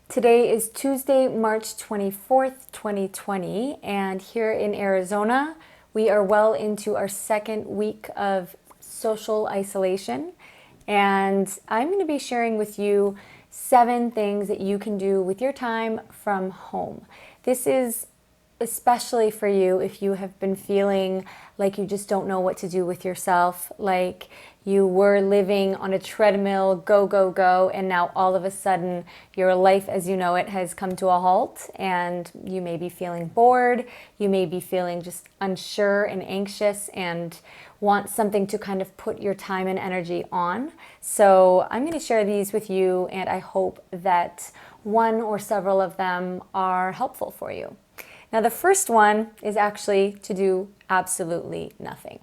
Today is Tuesday, March 24th, 2020, and here in Arizona, we are well into our second week of social isolation, and I'm going to be sharing with you 7 things that you can do with your time from home. This is especially for you if you have been feeling like you just don't know what to do with yourself, like you were living on a treadmill, go, go, go, and now all of a sudden your life as you know it has come to a halt, and you may be feeling bored, you may be feeling just unsure and anxious and want something to kind of put your time and energy on. So I'm going to share these with you, and I hope that one or several of them are helpful for you. Now, the first one is actually to do absolutely nothing.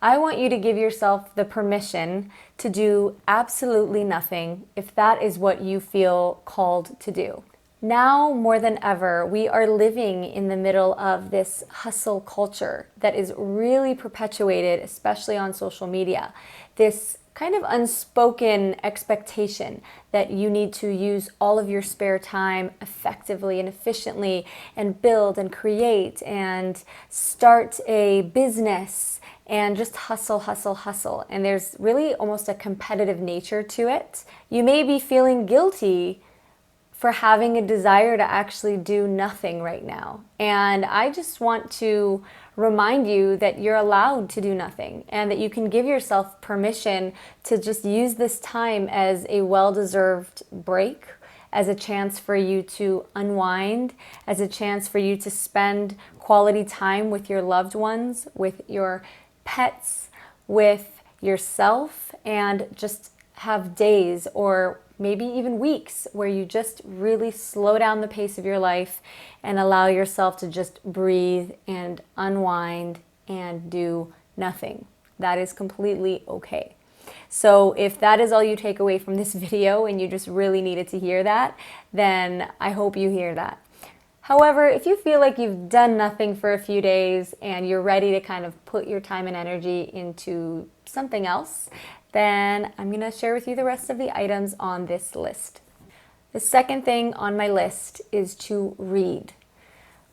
I want you to give yourself the permission to do absolutely nothing if that is what you feel called to do. Now more than ever, we are living in the middle of this hustle culture that is really perpetuated, especially on social media. This kind of unspoken expectation that you need to use all of your spare time effectively and efficiently and build and create and start a business and just hustle, hustle, hustle. And there's really almost a competitive nature to it. You may be feeling guilty for having a desire to actually do nothing right now. And I just want to remind you that you're allowed to do nothing and that you can give yourself permission to just use this time as a well-deserved break, as a chance for you to unwind, as a chance for you to spend quality time with your loved ones, with your pets, with yourself, and just have days or maybe even weeks where you just really slow down the pace of your life and allow yourself to just breathe and unwind and do nothing. That is completely okay. So if that is all you take away from this video and you just really needed to hear that, then I hope you hear that. However, if you feel like you've done nothing for a few days and you're ready to kind of put your time and energy into something else, then I'm going to share with you the rest of the items on this list. The second thing on my list is to read.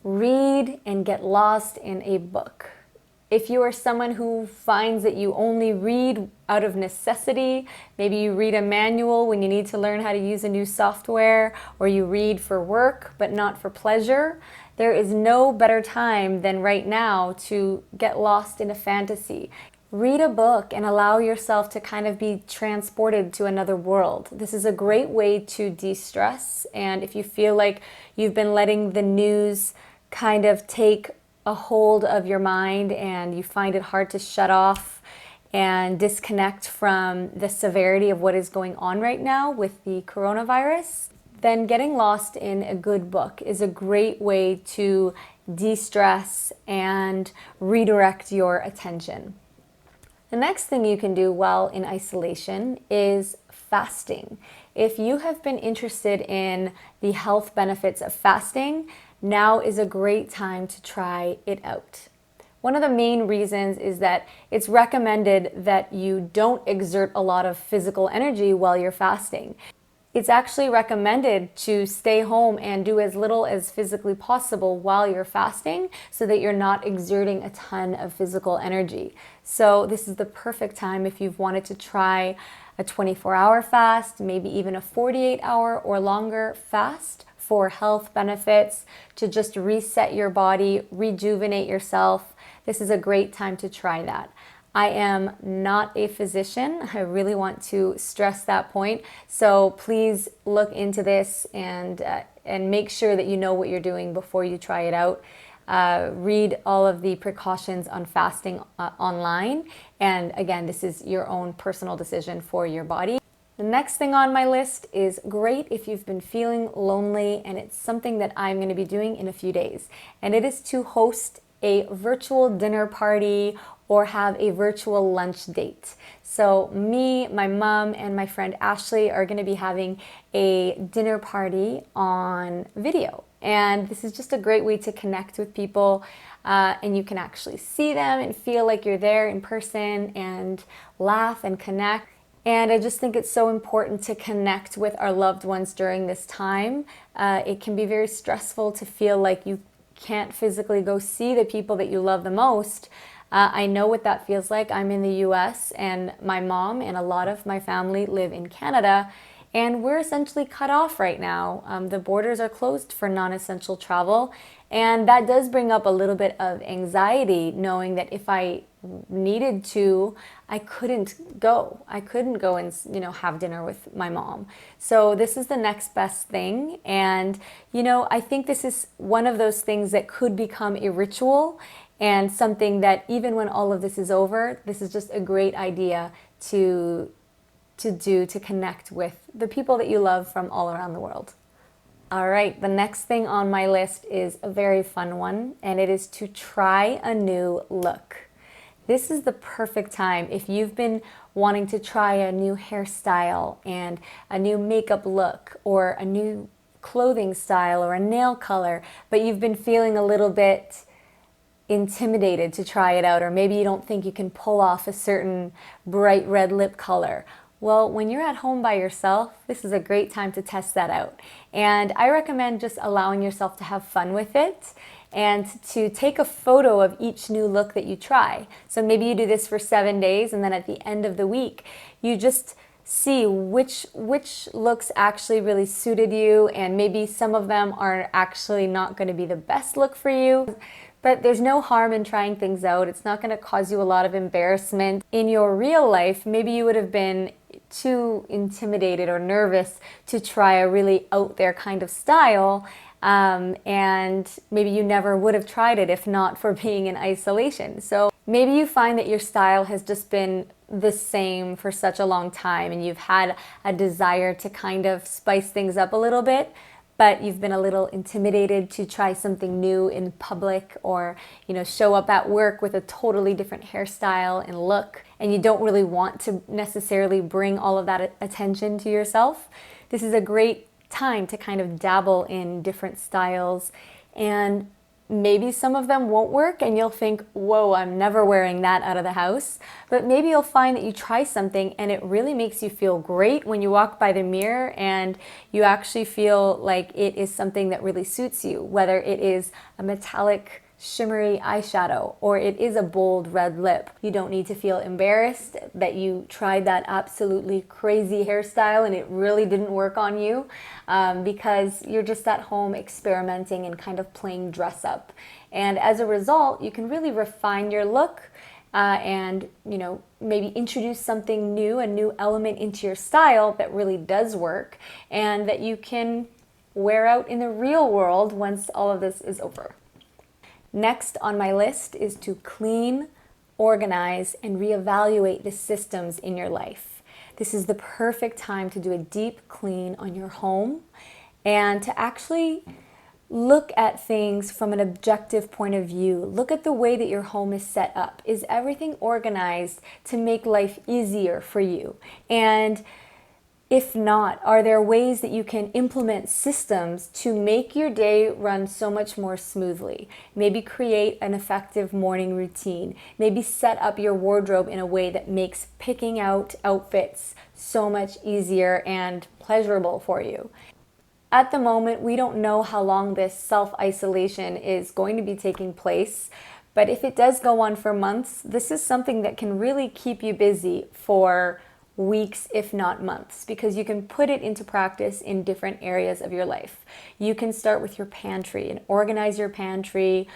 Read and get lost in a book. If you are someone who finds that you only read out of necessity, maybe you read a manual when you need to learn how to use a new software, or you read for work but not for pleasure, there is no better time than right now to get lost in a fantasy. Read a book and allow yourself to kind of be transported to another world. This is a great way to de-stress, and if you feel like you've been letting the news kind of take a hold of your mind and you find it hard to shut off and disconnect from the severity of what is going on right now with the coronavirus, then getting lost in a good book is a great way to de-stress and redirect your attention. The next thing you can do while in isolation is fasting. If you have been interested in the health benefits of fasting, now is a great time to try it out. One of the main reasons is that it's recommended that you don't exert a lot of physical energy while you're fasting. It's actually recommended to stay home and do as little as physically possible while you're fasting so that you're not exerting a ton of physical energy. So this is the perfect time if you've wanted to try a 24-hour fast, maybe even a 48-hour or longer fast for health benefits, to just reset your body, rejuvenate yourself. This is a great time to try that. I am not a physician. I really want to stress that point. So please look into this and make sure that you know what you're doing before you try it out. Read all of the precautions on fasting online. And again, this is your own personal decision for your body. The next thing on my list is great if you've been feeling lonely, and it's something that I'm going to be doing in a few days. And it is to host a virtual dinner party or have a virtual lunch date. So me, my mom, and my friend Ashley are going to be having a dinner party on video. And this is just a great way to connect with people, and you can actually see them and feel like you're there in person and laugh and connect. And I just think it's so important to connect with our loved ones during this time. It can be very stressful to feel like you can't physically go see the people that you love the most. I know what that feels like. I'm in the US and my mom and a lot of my family live in Canada, and we're essentially cut off right now. The borders are closed for non-essential travel, and that does bring up a little bit of anxiety, knowing that if I needed to, I couldn't go. I couldn't go and, have dinner with my mom. So this is the next best thing. And, I think this is one of those things that could become a ritual and something that even when all of this is over, this is just a great idea to do to connect with the people that you love from all around the world. All right, the next thing on my list is a very fun one, and it is to try a new look. This is the perfect time if you've been wanting to try a new hairstyle and a new makeup look or a new clothing style or a nail color, but you've been feeling a little bit intimidated to try it out, or maybe you don't think you can pull off a certain bright red lip color. Well, when you're at home by yourself, this is a great time to test that out. And I recommend just allowing yourself to have fun with it and to take a photo of each new look that you try. So maybe you do this for 7 days, and then at the end of the week, you just see which looks actually really suited you, and maybe some of them are actually not going to be the best look for you. But there's no harm in trying things out. It's not going to cause you a lot of embarrassment. In your real life, maybe you would have been too intimidated or nervous to try a really out there kind of style, and maybe you never would have tried it if not for being in isolation. So maybe you find that your style has just been the same for such a long time and you've had a desire to kind of spice things up a little bit, but you've been a little intimidated to try something new in public, or show up at work with a totally different hairstyle and look, and you don't really want to necessarily bring all of that attention to yourself. This is a great time to kind of dabble in different styles, and maybe some of them won't work and you'll think, whoa, I'm never wearing that out of the house. But maybe you'll find that you try something and it really makes you feel great when you walk by the mirror and you actually feel like it is something that really suits you, whether it is a metallic shimmery eyeshadow or it is a bold red lip. You don't need to feel embarrassed that you tried that absolutely crazy hairstyle and it really didn't work on you, because you're just at home experimenting and kind of playing dress up. And as a result, you can really refine your look and maybe introduce something new, a new element into your style that really does work and that you can wear out in the real world once all of this is over. Next on my list is to clean, organize, and reevaluate the systems in your life. This is the perfect time to do a deep clean on your home and to actually look at things from an objective point of view. Look at the way that your home is set up. Is everything organized to make life easier for you? And if not, are there ways that you can implement systems to make your day run so much more smoothly? Maybe create an effective morning routine. Maybe set up your wardrobe in a way that makes picking out outfits so much easier and pleasurable for you. At the moment, we don't know how long this self-isolation is going to be taking place, but if it does go on for months, this is something that can really keep you busy for weeks, if not months, because you can put it into practice in different areas of your life. You can start with your pantry and organize your pantry,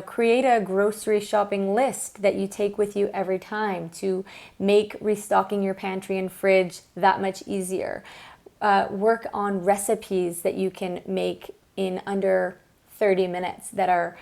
create a grocery shopping list that you take with you every time to make restocking your pantry and fridge that much easier. Work on recipes that you can make in under 30 minutes that are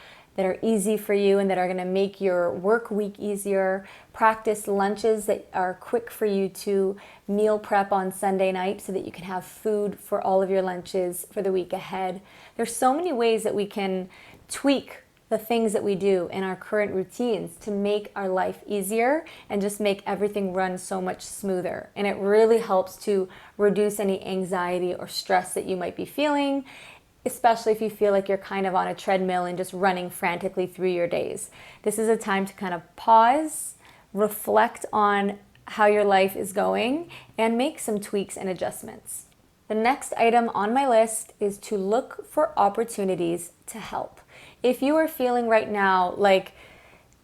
easy for you and that are going to make your work week easier. Practice lunches that are quick for you to meal prep on Sunday night so that you can have food for all of your lunches for the week ahead. There's so many ways that we can tweak the things that we do in our current routines to make our life easier and just make everything run so much smoother. And it really helps to reduce any anxiety or stress that you might be feeling, especially if you feel like you're kind of on a treadmill and just running frantically through your days. This is a time to kind of pause, reflect on how your life is going and make some tweaks and adjustments. The next item on my list is to look for opportunities to help. If you are feeling right now like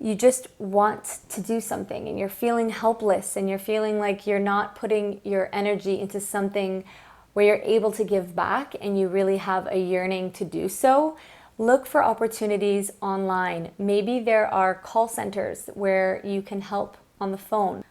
you just want to do something and you're feeling helpless and you're feeling like you're not putting your energy into something where you're able to give back and you really have a yearning to do so, look for opportunities online. Maybe there are call centers where you can help on the phone.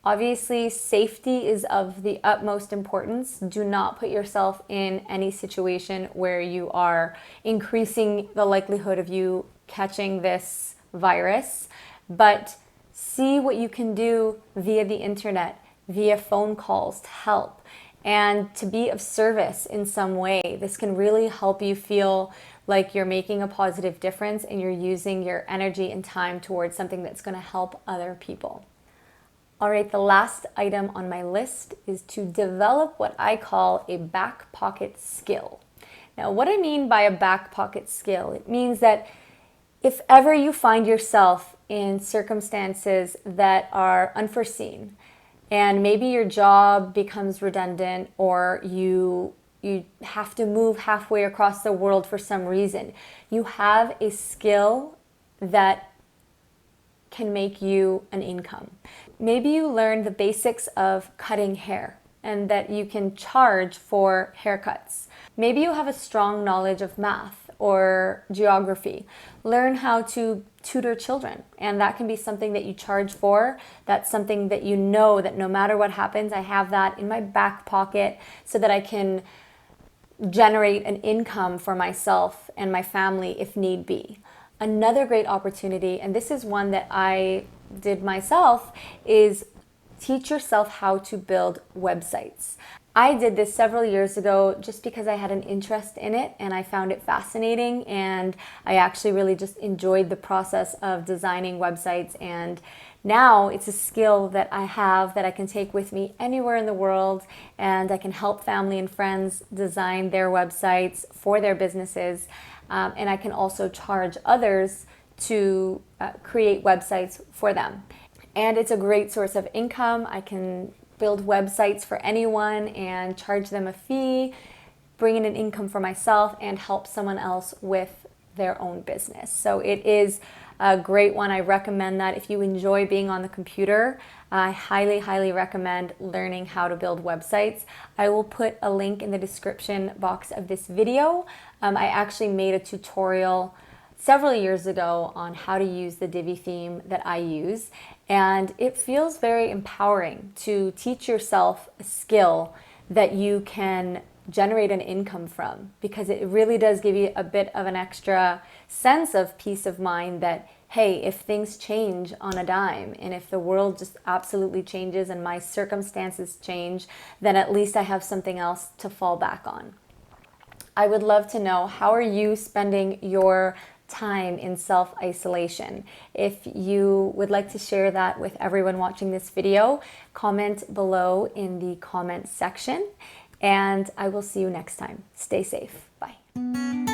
Obviously, safety is of the utmost importance. Do not put yourself in any situation where you are increasing the likelihood of you catching this virus, but see what you can do via the internet, via phone calls to help and to be of service in some way. This can really help you feel like you're making a positive difference and you're using your energy and time towards something that's going to help other people. All right, the last item on my list is to develop what I call a back pocket skill. Now, what I mean by a back pocket skill, it means that if ever you find yourself in circumstances that are unforeseen, and maybe your job becomes redundant or you have to move halfway across the world for some reason, you have a skill that can make you an income. Maybe you learn the basics of cutting hair and that you can charge for haircuts. Maybe you have a strong knowledge of math or geography. Learn how to tutor children, and that can be something that you charge for. That's something that you know that no matter what happens, I have that in my back pocket so that I can generate an income for myself and my family if need be. Another great opportunity, and this is one that I did myself, is teach yourself how to build websites. I did this several years ago just because I had an interest in it and I found it fascinating, and I actually really just enjoyed the process of designing websites, and now it's a skill that I have that I can take with me anywhere in the world, and I can help family and friends design their websites for their businesses. And I can also charge others to create websites for them. And it's a great source of income. I can build websites for anyone and charge them a fee, bring in an income for myself, and help someone else with their own business. So it is a great one. I recommend that if you enjoy being on the computer. I highly, highly recommend learning how to build websites. I will put a link in the description box of this video. I actually made a tutorial several years ago on how to use the Divi theme that I use, and it feels very empowering to teach yourself a skill that you can generate an income from, because it really does give you a bit of an extra sense of peace of mind that, hey, if things change on a dime and if the world just absolutely changes and my circumstances change, then at least I have something else to fall back on. I would love to know, how are you spending your time in self-isolation? If you would like to share that with everyone watching this video, comment below in the comment section, and I will see you next time. Stay safe. Bye.